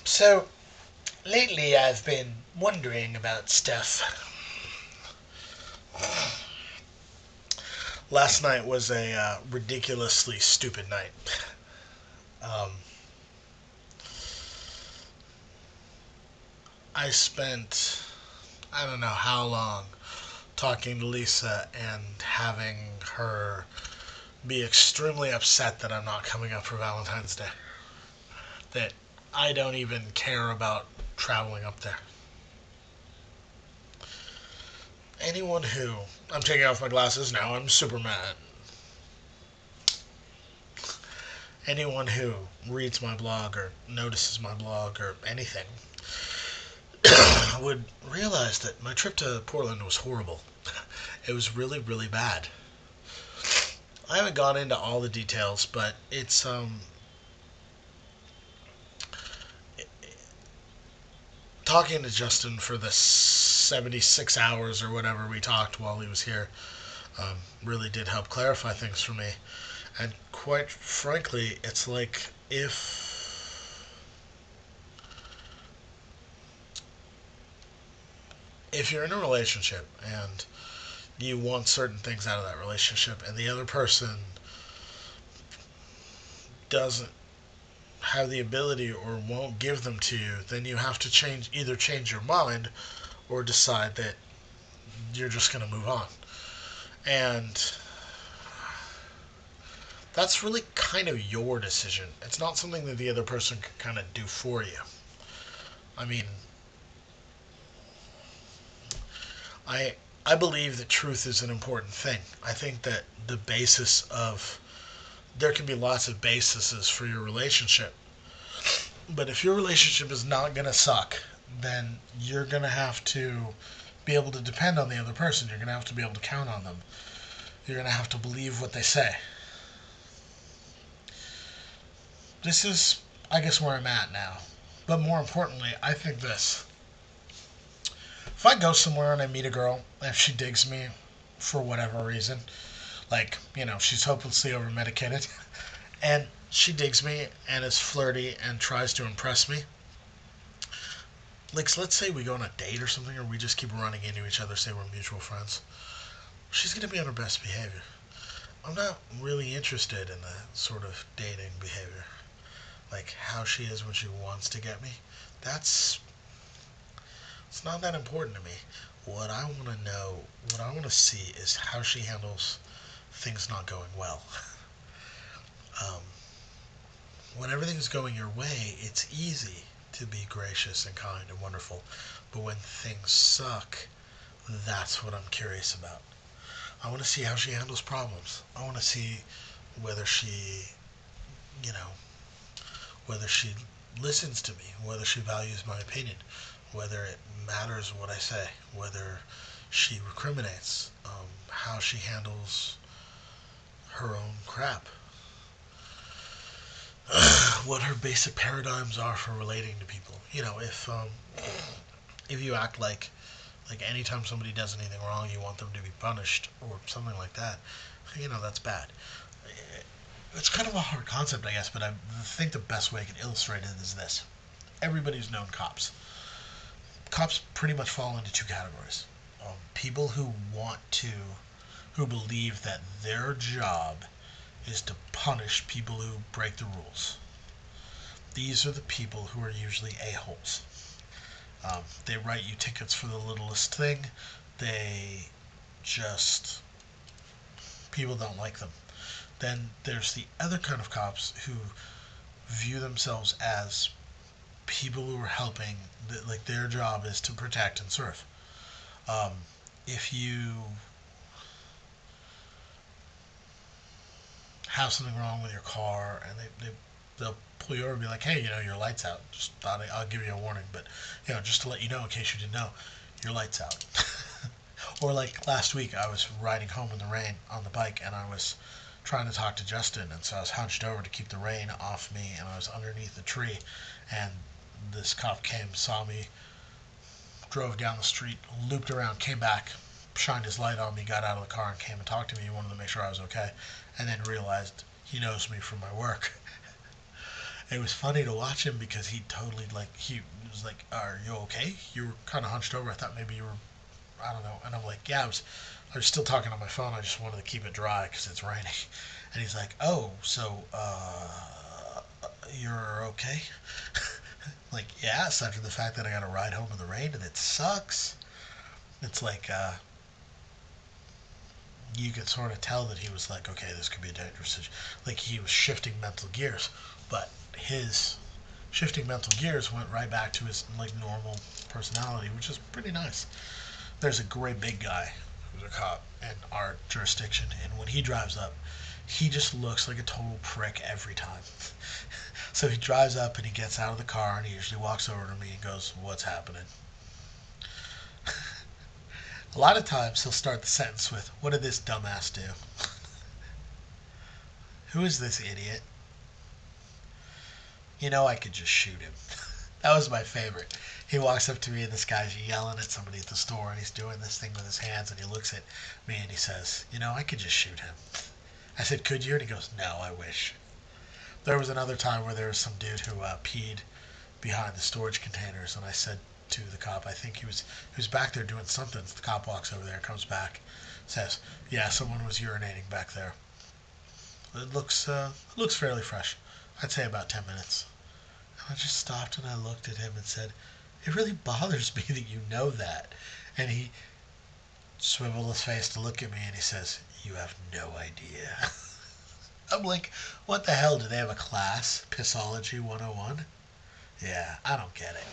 So, lately I've been wondering about stuff. Last night was a ridiculously stupid night. Um, I spent, I don't know how long, talking to Lisa and having her be extremely upset that I'm not coming up for Valentine's Day. That I don't even care about traveling up there. Anyone who. I'm taking off my glasses now, I'm Superman. Anyone who reads my blog or notices my blog or anything would realize that my trip to Portland was horrible. It was really, really bad. I haven't gone into all the details, but it's talking to Justin for the 76 hours or whatever we talked while he was here really did help clarify things for me. And quite frankly, it's like if you're in a relationship and you want certain things out of that relationship and the other person doesn't have the ability or won't give them to you, then you have to change your mind or decide that you're just going to move on. And that's really kind of your decision. It's not something that the other person can kind of do for you. I mean, I I believe that truth is an important thing. I think that the basis of there can be lots of bases for your relationship. But if your relationship is not going to suck, then you're going to have to be able to depend on the other person. You're going to have to be able to count on them. You're going to have to believe what they say. This is, I guess, where I'm at now. But more importantly, I think this. If I go somewhere and I meet a girl, if she digs me for whatever reason, like, she's hopelessly over medicated, and she digs me and is flirty and tries to impress me, like, so let's say we go on a date or something, or we just keep running into each other, say we're mutual friends, she's going to be on her best behavior. I'm not really interested in the sort of dating behavior. Like how she is when she wants to get me. That's it's not that important to me. What I want to know, what I want to see is how she handles things not going well. Um, when everything's going your way, it's easy to be gracious and kind and wonderful. But when things suck, that's what I'm curious about. I want to see how she handles problems. I want to see whether you know, whether she listens to me, whether she values my opinion, whether it matters what I say, whether she recriminates, how she handles her own crap, what her basic paradigms are for relating to people. If you act like anytime somebody does anything wrong, you want them to be punished or something like that, that's bad. It's kind of a hard concept, I guess, but I think the best way I can illustrate it is this. Everybody's known cops. Cops pretty much fall into two categories. People who believe that their job is to punish people who break the rules. These are the people who are usually a-holes. They write you tickets for the littlest thing. They just, people don't like them. Then there's the other kind of cops who view themselves as people who are helping, like their job is to protect and serve. Um, if you have something wrong with your car and they'll pull you over and be like, hey, your light's out. Just thought I'll give you a warning, but just to let you know in case you didn't know, your light's out. Or like last week, I was riding home in the rain on the bike and I was trying to talk to Justin, and so I was hunched over to keep the rain off me, and I was underneath the tree, and this cop came, saw me, drove down the street, looped around, came back, shined his light on me, got out of the car and came and talked to me. He wanted to make sure I was okay, and then realized he knows me from my work. It was funny to watch him because he totally like he was like, "Are you okay? You were kind of hunched over. I thought maybe you were, I don't know." And I'm like, "Yeah, I was still talking on my phone. I just wanted to keep it dry because it's raining." And he's like, "Oh, so you're okay?" Like, yeah. Aside from the fact that I got to ride home in the rain and it sucks. It's like you could sort of tell that he was like, okay, this could be a dangerous situation. Like he was shifting mental gears, but his shifting mental gears went right back to his like normal personality, which is pretty nice. There's a great big guy who's a cop in our jurisdiction, and when he drives up, he just looks like a total prick every time. So he drives up and he gets out of the car and he usually walks over to me and goes, "What's happening?" A lot of times he'll start the sentence with, "What did this dumbass do?" "Who is this idiot?" "You know, I could just shoot him." That was my favorite. He walks up to me and this guy's yelling at somebody at the store and he's doing this thing with his hands and he looks at me and he says, "You know, I could just shoot him." I said, "Could you?" And he goes, "No, I wish." There was another time where there was some dude who peed behind the storage containers and I said to the cop, I think he was back there doing something. The cop walks over there, comes back, says, "Yeah, someone was urinating back there. It looks fairly fresh. I'd say about 10 minutes." I just stopped and I looked at him and said, "It really bothers me that you know that." And he swiveled his face to look at me and he says, "You have no idea." I'm like, what the hell? Do they have a class? Pissology 101? Yeah, I don't get it.